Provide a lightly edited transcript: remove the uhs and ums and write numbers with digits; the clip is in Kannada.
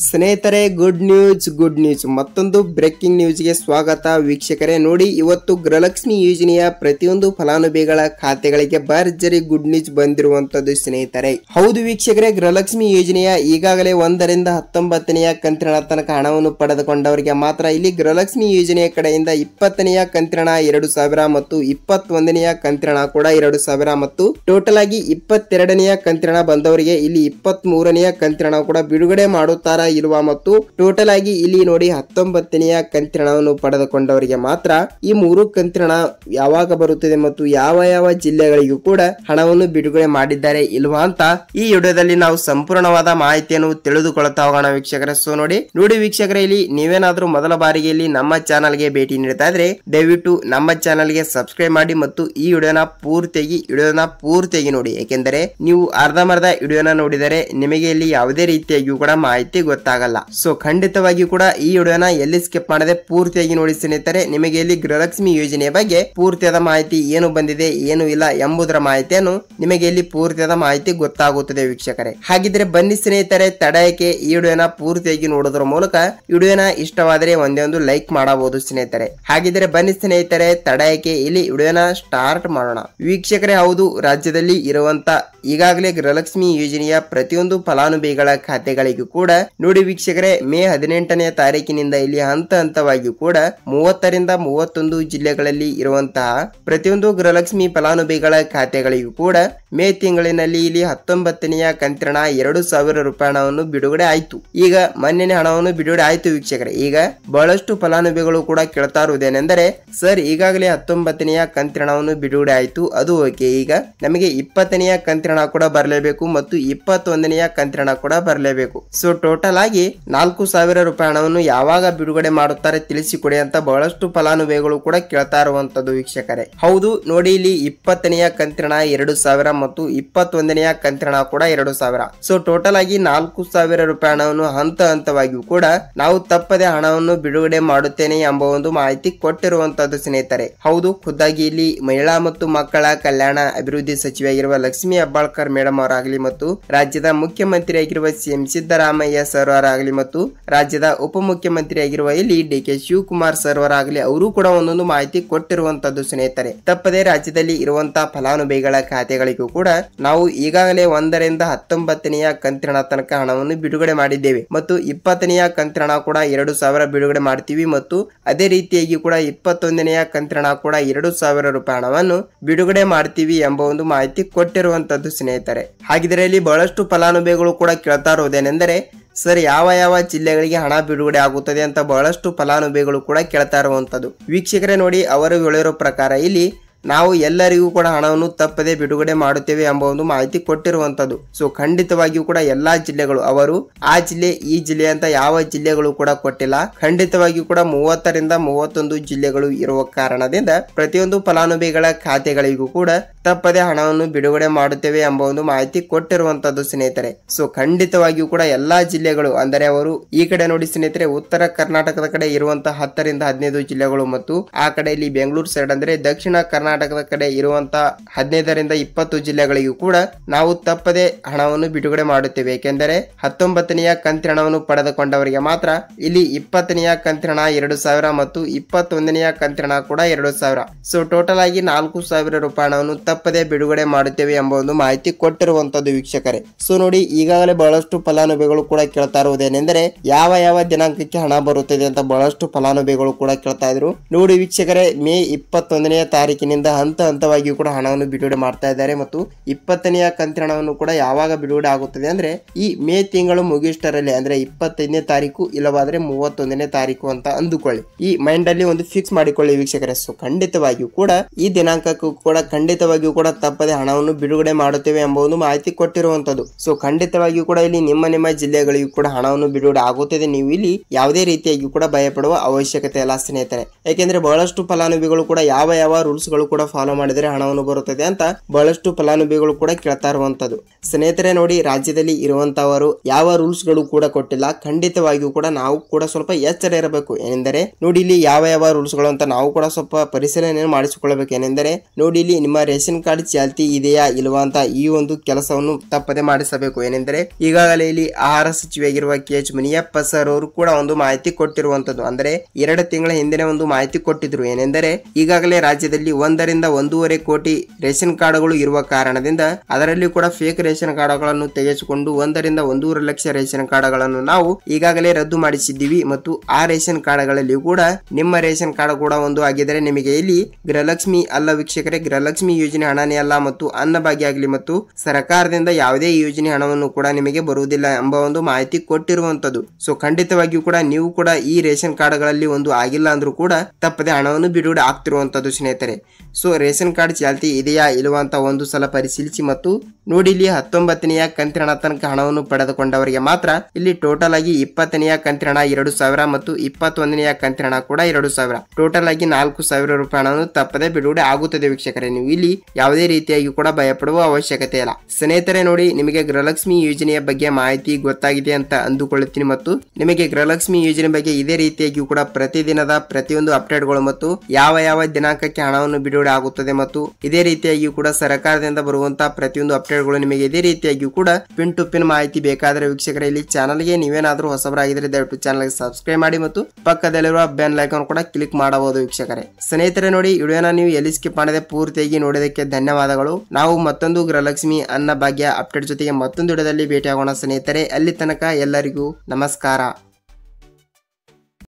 ಸ್ನೇಹಿತರೆ ಗುಡ್ ನ್ಯೂಸ್ ಮತ್ತೊಂದು ಬ್ರೇಕಿಂಗ್ ನ್ಯೂಸ್ ಗೆ ಸ್ವಾಗತ ವೀಕ್ಷಕರೇ. ನೋಡಿ, ಇವತ್ತು ಗೃಹಲಕ್ಷ್ಮಿ ಯೋಜನೆಯ ಪ್ರತಿಯೊಂದು ಫಲಾನುಭವಿಗಳ ಖಾತೆಗಳಿಗೆ ಭರ್ಜರಿ ಗುಡ್ ನ್ಯೂಸ್ ಬಂದಿರುವಂತದ್ದು ಸ್ನೇಹಿತರೆ. ಹೌದು ವೀಕ್ಷಕರೇ, ಗೃಹಲಕ್ಷ್ಮಿ ಯೋಜನೆಯ ಈಗಾಗಲೇ 1 ರಿಂದ 19ನೆಯ ಕಂತಿನ ತನಕ ಹಣವನ್ನು ಪಡೆದುಕೊಂಡವರಿಗೆ ಮಾತ್ರ ಇಲ್ಲಿ ಗೃಹಲಕ್ಷ್ಮಿ ಯೋಜನೆಯ ಕಡೆಯಿಂದ 20ನೆಯ ಕಂತಿನ 2000 ಮತ್ತು 21ನೆಯ ಕಂತಿನ ಕೂಡ 2000 ಮತ್ತು ಟೋಟಲ್ ಆಗಿ 22ನೆಯ ಕಂತಿನ ಬಂದವರಿಗೆ ಇಲ್ಲಿ 23ನೆಯ ಕಂತಿನ ಕೂಡ ಬಿಡುಗಡೆ ಮಾಡುತ್ತಾರೆ ಇರುವ ಮತ್ತು ಟೋಟಲ್ ಆಗಿ ಇಲ್ಲಿ ನೋಡಿ 19ನೆಯ ಕಂತಿನವನ್ನು ಪಡೆದುಕೊಂಡವರಿಗೆ ಮಾತ್ರ ಈ 3 ಕಂತಿನ ಯಾವಾಗ ಬರುತ್ತದೆ ಮತ್ತು ಯಾವ ಜಿಲ್ಲೆಗಳಿಗೂ ಕೂಡ ಹಣವನ್ನು ಬಿಡುಗಡೆ ಮಾಡಿದ್ದಾರೆ ಇಲ್ವಾ ಅಂತ ಈ ವಿಡಿಯೋದಲ್ಲಿ ನಾವು ಸಂಪೂರ್ಣವಾದ ಮಾಹಿತಿಯನ್ನು ತಿಳಿದುಕೊಳ್ಳುತ್ತಾ ಹೋಗೋಣ ವೀಕ್ಷಕರೇ. ಸೊ ನೋಡಿ ವೀಕ್ಷಕರೇ, ಇಲ್ಲಿ ನೀವೇನಾದ್ರೂ ಮೊದಲ ಬಾರಿಗೆ ಇಲ್ಲಿ ನಮ್ಮ ಚಾನಲ್ಗೆ ಭೇಟಿ ನೀಡ್ತಾ ಇದ್ರೆ ದಯವಿಟ್ಟು ನಮ್ಮ ಚಾನಲ್ಗೆ ಸಬ್ಸ್ಕ್ರೈಬ್ ಮಾಡಿ ಮತ್ತು ಈ ವಿಡಿಯೋನ ಪೂರ್ತಿಯಾಗಿ ನೋಡಿ. ಯಾಕೆಂದರೆ ನೀವು ಅರ್ಧಂಬರ್ಧ ವಿಡಿಯೋನ ನೋಡಿದರೆ ನಿಮಗೆ ಇಲ್ಲಿ ಯಾವುದೇ ರೀತಿಯಾಗಿಯೂ ಕೂಡ ಮಾಹಿತಿ ಗೊತ್ತಾಗಲ್ಲ. ಸೊ ಖಂಡಿತವಾಗಿ ಕೂಡ ಈ ವಿಡಿಯೋನ ಎಲ್ಲಿ ಸ್ಕಿಪ್ ಮಾಡದೆ ಪೂರ್ತಿಯಾಗಿ ನೋಡಿ ಸ್ನೇಹಿತರೆ. ನಿಮಗೆ ಇಲ್ಲಿ ಗೃಹಲಕ್ಷ್ಮಿ ಯೋಜನೆಯ ಬಗ್ಗೆ ಪೂರ್ತಿಯಾದ ಮಾಹಿತಿ ಏನು ಬಂದಿದೆ ಏನು ಇಲ್ಲ ಎಂಬುದರ ಮಾಹಿತಿಯನ್ನು ನಿಮಗೆ ಇಲ್ಲಿ ಪೂರ್ತಿಯಾದ ಮಾಹಿತಿ ಗೊತ್ತಾಗುತ್ತದೆ ವೀಕ್ಷಕರೇ. ಹಾಗಿದ್ರೆ ಬನ್ನಿ ಸ್ನೇಹಿತರೆ, ತಡೆಯಕ್ಕೆ ಈ ವಿಡಿಯೋನ ಪೂರ್ತಿಯಾಗಿ ನೋಡೋದ್ರ ಮೂಲಕ ವಿಡಿಯೋನ ಇಷ್ಟವಾದರೆ ಒಂದೇ ಒಂದು ಲೈಕ್ ಮಾಡಬಹುದು ಸ್ನೇಹಿತರೆ. ಹಾಗಿದ್ರೆ ಬನ್ನಿ ಸ್ನೇಹಿತರೆ, ತಡೆಯಕ್ಕೆ ಇಲ್ಲಿ ವಿಡಿಯೋನ ಸ್ಟಾರ್ಟ್ ಮಾಡೋಣ ವೀಕ್ಷಕರೇ. ಹೌದು, ರಾಜ್ಯದಲ್ಲಿ ಇರುವಂತ ಈಗಾಗಲೇ ಗೃಹಲಕ್ಷ್ಮಿ ಯೋಜನೆಯ ಪ್ರತಿಯೊಂದು ಫಲಾನುಭವಿಗಳ ಖಾತೆಗಳಿಗೂ ಕೂಡ ನೋಡಿ ವೀಕ್ಷಕರೇ, ಮೇ 18ನೇ ತಾರೀಕಿನಿಂದ ಇಲ್ಲಿ ಹಂತವಾಗಿ ಕೂಡ 30 ರಿಂದ 31 ಜಿಲ್ಲೆಗಳಲ್ಲಿ ಇರುವಂತಹ ಪ್ರತಿಯೊಂದು ಗೃಹಲಕ್ಷ್ಮಿ ಫಲಾನುಭವಿಗಳ ಖಾತೆಗಳಿಗೂ ಕೂಡ ಮೇ ತಿಂಗಳಿನಲ್ಲಿ ಇಲ್ಲಿ 19ನೆಯ ಕಂತಿನ 2000 ರೂಪಾಯಿ ಹಣವನ್ನು ಬಿಡುಗಡೆ ಆಯ್ತು. ಈಗ ಮೊನ್ನೆ ಹಣವನ್ನು ಬಿಡುಗಡೆ ಆಯ್ತು ವೀಕ್ಷಕರೇ. ಈಗ ಬಹಳಷ್ಟು ಫಲಾನುಭವಿಗಳು ಕೂಡ ಕೇಳ್ತಾ ಇರುವುದೇನೆಂದರೆ, ಸರ್ ಈಗಾಗಲೇ 19ನೆಯ ಕಂತಿನ ಹಣವನ್ನು ಬಿಡುಗಡೆ ಆಯ್ತು, ಅದು ಓಕೆ, ಈಗ ನಮಗೆ 20ನೆಯ ಕಂತಿನ ಕೂಡ ಬರಲೇಬೇಕು ಮತ್ತು 21ನೆಯ ಕಂತಿನ ಕೂಡ ಬರಲೇಬೇಕು. ಸೊ ಟೋಟಲ್ ಆಗಿ 4000 ರೂಪಾಯಿ ಹಣವನ್ನು ಯಾವಾಗ ಬಿಡುಗಡೆ ಮಾಡುತ್ತಾರೆ ತಿಳಿಸಿಕೊಡಿ ಅಂತ ಬಹಳಷ್ಟು ಫಲಾನುಭವಿಗಳು ಕೂಡ ಕೇಳ್ತಾ ಇರುವಂತದ್ದು ವೀಕ್ಷಕರೇ. ಹೌದು ನೋಡಿ, ಇಲ್ಲಿ 20ನೆಯ ಕಂತಿನ 2000 ಮತ್ತು 21ನೆಯ ಕಂತಿನ ಕೂಡ 2000. ಸೊ ಟೋಟಲ್ ಆಗಿ 4000 ರೂಪಾಯಿ ಹಣವನ್ನು ಹಂತವಾಗಿ ಕೂಡ ನಾವು ತಪ್ಪದೆ ಹಣವನ್ನು ಬಿಡುಗಡೆ ಮಾಡುತ್ತೇನೆ ಎಂಬ ಒಂದು ಮಾಹಿತಿ ಕೊಟ್ಟಿರುವಂತದ್ದು ಸ್ನೇಹಿತರೆ. ಹೌದು, ಖುದ್ದಾಗಿ ಇಲ್ಲಿ ಮಹಿಳಾ ಮತ್ತು ಮಕ್ಕಳ ಕಲ್ಯಾಣ ಅಭಿವೃದ್ಧಿ ಸಚಿವೆಯಾಗಿರುವ ಲಕ್ಷ್ಮೀ ಹೆಬ್ಬಾಳ್ಕರ್ ಮೇಡಮ್ ಅವರಾಗಲಿ ಮತ್ತು ರಾಜ್ಯದ ಮುಖ್ಯಮಂತ್ರಿ ಆಗಿರುವ ಸಿಎಂ ಸಿದ್ದರಾಮಯ್ಯ ಸರ್ ಅವರಾಗಲಿ ಮತ್ತು ರಾಜ್ಯದ ಉಪಮುಖ್ಯಮಂತ್ರಿ ಆಗಿರುವ ಇಲ್ಲಿ ಡಿ.ಕೆ. ಶಿವಕುಮಾರ್ ಸರ್ ಅವರಾಗಲಿ ಅವರು ಕೂಡ ಒಂದೊಂದು ಮಾಹಿತಿ ಕೊಟ್ಟಿರುವಂತದ್ದು ಸ್ನೇಹಿತರೆ. ತಪ್ಪದೆ ರಾಜ್ಯದಲ್ಲಿ ಇರುವಂತಹ ಫಲಾನುಭವಿಗಳ ಖಾತೆಗಳಿಗೂ ಕೂಡ ನಾವು ಈಗಾಗಲೇ 1 ರಿಂದ 19ನೆಯ ಕಂತಿನ ತನಕ ಹಣವನ್ನು ಬಿಡುಗಡೆ ಮಾಡಿದ್ದೇವೆ ಮತ್ತು 20ನೆಯ ಕಂತಿನ ಕೂಡ 2000 ಬಿಡುಗಡೆ ಮಾಡ್ತೀವಿ ಮತ್ತು ಅದೇ ರೀತಿಯಾಗಿ ಕೂಡ 21ನೆಯ ಕಂತಿನ ಕೂಡ 2000 ರೂಪಾಯಿ ಹಣವನ್ನು ಬಿಡುಗಡೆ ಮಾಡ್ತೀವಿ ಎಂಬ ಒಂದು ಮಾಹಿತಿ ಕೊಟ್ಟಿರುವಂತದ್ದು ಸ್ನೇಹಿತರೆ. ಹಾಗಿದ್ರೆ ಇಲ್ಲಿ ಬಹಳಷ್ಟು ಫಲಾನುಭವಿಗಳು ಕೂಡ ಕೇಳ್ತಾ ಇರೋದೇನೆಂದರೆ, ಸರ್ ಯಾವ ಜಿಲ್ಲೆಗಳಿಗೆ ಹಣ ಬಿಡುಗಡೆ ಆಗುತ್ತದೆ ಅಂತ ಬಹಳಷ್ಟು ಫಲಾನುಭವಿಗಳು ಕೂಡ ಕೇಳ್ತಾ ಇರುವಂತದ್ದು ವೀಕ್ಷಕರೇ. ನೋಡಿ, ಅವರು ಹೇಳಿರೋ ಪ್ರಕಾರ ಇಲ್ಲಿ ನಾವು ಎಲ್ಲರಿಗೂ ಕೂಡ ಹಣವನ್ನು ತಪ್ಪದೆ ಬಿಡುಗಡೆ ಮಾಡುತ್ತೇವೆ ಎಂಬ ಒಂದು ಮಾಹಿತಿ ಕೊಟ್ಟಿರುವಂತದ್ದು. ಸೊ ಖಂಡಿತವಾಗಿಯೂ ಕೂಡ ಎಲ್ಲಾ ಜಿಲ್ಲೆಗಳು ಅವರು ಆ ಜಿಲ್ಲೆ ಈ ಜಿಲ್ಲೆ ಅಂತ ಯಾವ ಜಿಲ್ಲೆಗಳು ಕೂಡ ಕೊಟ್ಟಿಲ್ಲ. ಖಂಡಿತವಾಗಿಯೂ ಕೂಡ 30 ರಿಂದ 31 ಜಿಲ್ಲೆಗಳು ಇರುವ ಕಾರಣದಿಂದ ಪ್ರತಿಯೊಂದು ಫಲಾನುಭವಿಗಳ ಖಾತೆಗಳಿಗೂ ಕೂಡ ತಪ್ಪದೆ ಹಣವನ್ನು ಬಿಡುಗಡೆ ಮಾಡುತ್ತೇವೆ ಎಂಬ ಒಂದು ಮಾಹಿತಿ ಕೊಟ್ಟಿರುವಂತದ್ದು ಸ್ನೇಹಿತರೆ. ಸೊ ಖಂಡಿತವಾಗಿಯೂ ಕೂಡ ಎಲ್ಲಾ ಜಿಲ್ಲೆಗಳು ಅಂದರೆ ಅವರು ಈ ಕಡೆ ನೋಡಿ ಸ್ನೇಹಿತರೆ, ಉತ್ತರ ಕರ್ನಾಟಕದ ಕಡೆ ಇರುವಂತಹ 10 ರಿಂದ 15 ಜಿಲ್ಲೆಗಳು ಮತ್ತು ಆ ಕಡೆ ಇಲ್ಲಿ ಬೆಂಗಳೂರು ಸೈಡ್ ಅಂದ್ರೆ ದಕ್ಷಿಣ ಕರ್ನಾಟಕದ ಕಡೆ ಇರುವಂತಹ 15 ರಿಂದ 20 ಜಿಲ್ಲೆಗಳಿಗೂ ಕೂಡ ನಾವು ತಪ್ಪದೆ ಹಣವನ್ನು ಬಿಡುಗಡೆ ಮಾಡುತ್ತೇವೆ. ಏಕೆಂದರೆ 19ನೆಯ ಕಂತಿನ ಹಣವನ್ನು ಪಡೆದುಕೊಂಡವರಿಗೆ ಮಾತ್ರ ಇಲ್ಲಿ 20ನೆಯ ಕಂತಿನ 2000 ಮತ್ತು 21ನೆಯ ಕಂತಿನ ಕೂಡ 2000. ಸೊ ಟೋಟಲ್ ಆಗಿ 4000 ರೂಪಾಯಿ ಹಣವನ್ನು ತಪ್ಪದೆ ಬಿಡುಗಡೆ ಮಾಡುತ್ತೇವೆ ಎಂಬ ಒಂದು ಮಾಹಿತಿ ಕೊಟ್ಟಿರುವಂತದ್ದು ವೀಕ್ಷಕರೇ. ಸೊ ನೋಡಿ, ಈಗಾಗಲೇ ಬಹಳಷ್ಟು ಫಲಾನುಭವಿಗಳು ಕೂಡ ಕೇಳ್ತಾ ಇರುವುದೇನೆಂದರೆ ಯಾವ ದಿನಾಂಕಕ್ಕೆ ಹಣ ಬರುತ್ತದೆ ಅಂತ ಬಹಳಷ್ಟು ಫಲಾನುಭವಿಗಳು ಕೂಡ ಕೇಳ್ತಾ ಇದ್ರು. ನೋಡಿ ವೀಕ್ಷಕರೇ, ಮೇ 21ನೇ ತಾರೀಕಿನಿಂದ ಹಂತವಾಗಿ ಕೂಡ ಹಣವನ್ನು ಬಿಡುಗಡೆ ಮಾಡ್ತಾ ಇದ್ದಾರೆ ಮತ್ತು 20ನೆಯ ಕಂತಿನ ಹಣವನ್ನು ಕೂಡ ಯಾವಾಗ ಬಿಡುಗಡೆ ಆಗುತ್ತದೆ ಅಂದ್ರೆ ಈ ಮೇ ತಿಂಗಳು ಮುಗಿಷ್ಟರಲ್ಲಿ ಅಂದ್ರೆ 25ನೇ ತಾರೀಕು ಇಲ್ಲವಾದ್ರೆ 31ನೇ ತಾರೀಕು ಅಂತ ಅಂದುಕೊಳ್ಳಿ. ಈ ಮೈಂಡ್ ಅಲ್ಲಿ ಒಂದು ಫಿಕ್ಸ್ ಮಾಡಿಕೊಳ್ಳಿ ವೀಕ್ಷಕರೇ. ಸೊ ಖಂಡಿತವಾಗಿಯೂ ಕೂಡ ಈ ದಿನಾಂಕಕ್ಕೂ ಕೂಡ ಖಂಡಿತವಾಗಿಯೂ ಕೂಡ ತಪ್ಪದೆ ಹಣವನ್ನು ಬಿಡುಗಡೆ ಮಾಡುತ್ತೇವೆ ಎಂಬ ಒಂದು ಮಾಹಿತಿ ಕೊಟ್ಟಿರುವಂತದ್ದು. ಸೊ ಖಂಡಿತವಾಗಿಯೂ ಕೂಡ ಇಲ್ಲಿ ನಿಮ್ಮ ಜಿಲ್ಲೆಗಳಿಗೂ ಕೂಡ ಹಣವನ್ನು ಬಿಡುಗಡೆ ಆಗುತ್ತದೆ. ನೀವು ಇಲ್ಲಿ ಯಾವುದೇ ರೀತಿಯಾಗಿ ಕೂಡ ಭಯಪಡುವ ಅವಶ್ಯಕತೆ ಇಲ್ಲ ಸ್ನೇಹಿತರೆ. ಯಾಕೆಂದ್ರೆ ಬಹಳಷ್ಟು ಫಲಾನುಭವಿಗಳು ಕೂಡ ಯಾವ ರೂಲ್ಸ್ ಗಳು ಕೂಡ ಫಾಲೋ ಮಾಡಿದರೆ ಹಣವನ್ನು ಬರುತ್ತದೆ ಅಂತ ಬಹಳಷ್ಟು ಫಲಾನುಭವಿಗಳು ಕೂಡ ಕೇಳ್ತಾ ಇರುವಂತದ್ದು ಸ್ನೇಹಿತರೆ. ನೋಡಿ, ರಾಜ್ಯದಲ್ಲಿ ಇರುವಂತವರು ಯಾವ ರೂಲ್ಸ್ ಗಳು ಕೂಡ ಕೊಟ್ಟಿಲ್ಲ. ಖಂಡಿತವಾಗಿಯೂ ಕೂಡ ನಾವು ಕೂಡ ಸ್ವಲ್ಪ ಎಚ್ಚರ ಇರಬೇಕು. ಏನೆಂದರೆ ನೋಡಿ, ಇಲ್ಲಿ ಯಾವ ರೂಲ್ಸ್ ಗಳು ಅಂತ ನಾವು ಕೂಡ ಸ್ವಲ್ಪ ಪರಿಶೀಲನೆ ಮಾಡಿಸಿಕೊಳ್ಳಬೇಕು. ಏನೆಂದರೆ ನೋಡಿ, ಇಲ್ಲಿ ನಿಮ್ಮ ರೇಷನ್ ರೇಷನ್ ಕಾರ್ಡ್ ಚಾಲ್ತಿ ಇದೆಯಾ ಇಲ್ವಾ ಅಂತ ಈ ಒಂದು ಕೆಲಸವನ್ನು ತಪ್ಪದೆ ಮಾಡಿಸಬೇಕು. ಏನೆಂದರೆ ಈಗಾಗಲೇ ಇಲ್ಲಿ ಆಹಾರ ಸಚಿವರಾಗಿರುವ KH ಮುನಿಯಪ್ಪ ಸರ್ ಅವರು ಕೂಡ ಒಂದು ಮಾಹಿತಿ ಕೊಟ್ಟಿರುವಂತದ್ದು. ಅಂದ್ರೆ 2 ತಿಂಗಳ ಹಿಂದಿನ ಒಂದು ಮಾಹಿತಿ ಕೊಟ್ಟಿದ್ರು. ಏನೆಂದರೆ ಈಗಾಗಲೇ ರಾಜ್ಯದಲ್ಲಿ 1 ರಿಂದ 1.5 ಕೋಟಿ ರೇಷನ್ ಕಾರ್ಡ್ಗಳು ಇರುವ ಕಾರಣದಿಂದ ಅದರಲ್ಲಿ ಕೂಡ ಫೇಕ್ ರೇಷನ್ ಕಾರ್ಡ್ಗಳನ್ನು ತೆಗೆಸಿಕೊಂಡು 1 ರಿಂದ 1.5 ಲಕ್ಷ ರೇಷನ್ ಕಾರ್ಡ್ಗಳನ್ನು ನಾವು ಈಗಾಗಲೇ ರದ್ದು ಮಾಡಿಸಿದ್ದೀವಿ. ಮತ್ತು ಆ ರೇಷನ್ ಕಾರ್ಡ್ಗಳಲ್ಲಿ ಕೂಡ ನಿಮ್ಮ ರೇಷನ್ ಕಾರ್ಡ್ ಕೂಡ ಒಂದು ಆಗಿದ್ದರೆ ನಿಮಗೆ ಇಲ್ಲಿ ಗೃಹಲಕ್ಷ್ಮಿ ಅಲ್ಲ ವೀಕ್ಷಕರೇ, ಗೃಹಲಕ್ಷ್ಮಿ ಯೋಜನೆ ಹಣನೇ ಅಲ್ಲ ಮತ್ತು ಅನ್ನಭಾಗ್ಯ ಆಗಲಿ ಮತ್ತು ಸರ್ಕಾರದಿಂದ ಯಾವುದೇ ಯೋಜನೆ ಹಣವನ್ನು ಕೂಡ ನಿಮಗೆ ಬರುವುದಿಲ್ಲ ಎಂಬ ಒಂದು ಮಾಹಿತಿ ಕೊಟ್ಟಿರುವಂತದ್ದು. ಸೊ ಖಂಡಿತವಾಗಿಯೂ ಕೂಡ ನೀವು ಕೂಡ ಈ ರೇಷನ್ ಕಾರ್ಡ್ಗಳಲ್ಲಿ ಒಂದು ಆಗಿಲ್ಲ ಅಂದ್ರೂ ಕೂಡ ತಪ್ಪದೆ ಹಣವನ್ನು ಬಿಡುಗಡೆ ಆಗ್ತಿರುವಂತದ್ದು ಸ್ನೇಹಿತರೆ. ಸೊ ರೇಷನ್ ಕಾರ್ಡ್ ಚಾಲ್ತಿ ಇದೆಯಾ ಇಲ್ವಾ ಅಂತ ಒಂದು ಸಲ ಪರಿಶೀಲಿಸಿ ಮತ್ತು ನೋಡಿ ಇಲ್ಲಿ 19ನೆಯ ಕಂತಿನ ಹಣ ತನಕ ಹಣವನ್ನು ಪಡೆದುಕೊಂಡವರಿಗೆ ಮಾತ್ರ ಇಲ್ಲಿ ಟೋಟಲ್ ಆಗಿ 20ನೆಯ ಕಂತಿನ ಹಣ 2,000 ಮತ್ತು 21ನೆಯ ಕಂತಿನ ಹಣ ಕೂಡ 2,000 ಟೋಟಲ್ ಆಗಿ 4,000 ರೂಪಾಯಿ ಹಣವನ್ನು ತಪ್ಪದೆ ಬಿಡುಗಡೆ ಆಗುತ್ತದೆ ವೀಕ್ಷಕರೇ. ನೀವು ಇಲ್ಲಿ ಯಾವುದೇ ರೀತಿಯಾಗಿ ಕೂಡ ಭಯಪಡುವ ಅವಶ್ಯಕತೆ ಇಲ್ಲ ಸ್ನೇಹಿತರೆ. ನೋಡಿ ನಿಮಗೆ ಗೃಹಲಕ್ಷ್ಮಿ ಯೋಜನೆಯ ಬಗ್ಗೆ ಮಾಹಿತಿ ಗೊತ್ತಾಗಿದೆ ಅಂತ ಅಂದುಕೊಳ್ಳುತ್ತೀನಿ ಮತ್ತು ನಿಮಗೆ ಗೃಹಲಕ್ಷ್ಮಿ ಯೋಜನೆ ಬಗ್ಗೆ ಇದೇ ರೀತಿಯಾಗಿ ಕೂಡ ಪ್ರತಿದಿನದ ಪ್ರತಿಯೊಂದು ಅಪ್ಡೇಟ್ಗಳು ಮತ್ತು ಯಾವ ದಿನಾಂಕಕ್ಕೆ ಹಣವನ್ನು ಬಿಡುಗಡೆ ಆಗುತ್ತದೆ ಮತ್ತು ಇದೇ ರೀತಿಯಾಗಿ ಕೂಡ ಸರ್ಕಾರದಿಂದ ಬರುವಂತಹ ಪ್ರತಿಯೊಂದು ಅಪ್ಡೇಟ್ಗಳು ನಿಮಗೆ ಇದೇ ರೀತಿಯಾಗಿ ಕೂಡ ಪಿನ್ ಟು ಪಿನ್ ಮಾಹಿತಿ ಬೇಕಾದರೆ ವೀಕ್ಷಕರೇ ಇಲ್ಲಿ ಚಾನಲ್ಗೆ ನೀವೇನಾದ್ರೂ ಹೊಸಬರಾಗಿದ್ರೆ ದಯವಿಟ್ಟು ಚಾನಲ್ಗೆ ಸಬ್ಸ್ಕ್ರೈಬ್ ಮಾಡಿ ಮತ್ತು ಪಕ್ಕದಲ್ಲಿರುವ ಬೆಲ್ ಐಕಾನ್ ಕೂಡ ಕ್ಲಿಕ್ ಮಾಡಬಹುದು ವೀಕ್ಷಕರೇ. ಸ್ನೇಹಿತರೆ ನೋಡಿ ವಿಡಿಯೋನ ನೀವು ಎಲ್ಲಿ ಸ್ಕಿಪ್ ಮಾಡದೆ ಪೂರ್ತಿಯಾಗಿ ನೋಡೋದಕ್ಕೆ ಧನ್ಯವಾದಗಳು. ನಾವು ಮತ್ತೊಂದು ಗೃಹಲಕ್ಷ್ಮಿ ಅನ್ನಭಾಗ್ಯ ಅಪ್ಡೇಟ್ ಜೊತೆಗೆ ಮತ್ತೊಂದು ವಿಡಿಯೋದಲ್ಲಿ ಭೇಟಿಯಾಗೋಣ ಸ್ನೇಹಿತರೆ. ಅಲ್ಲಿ ತನಕ ಎಲ್ಲರಿಗೂ ನಮಸ್ಕಾರ.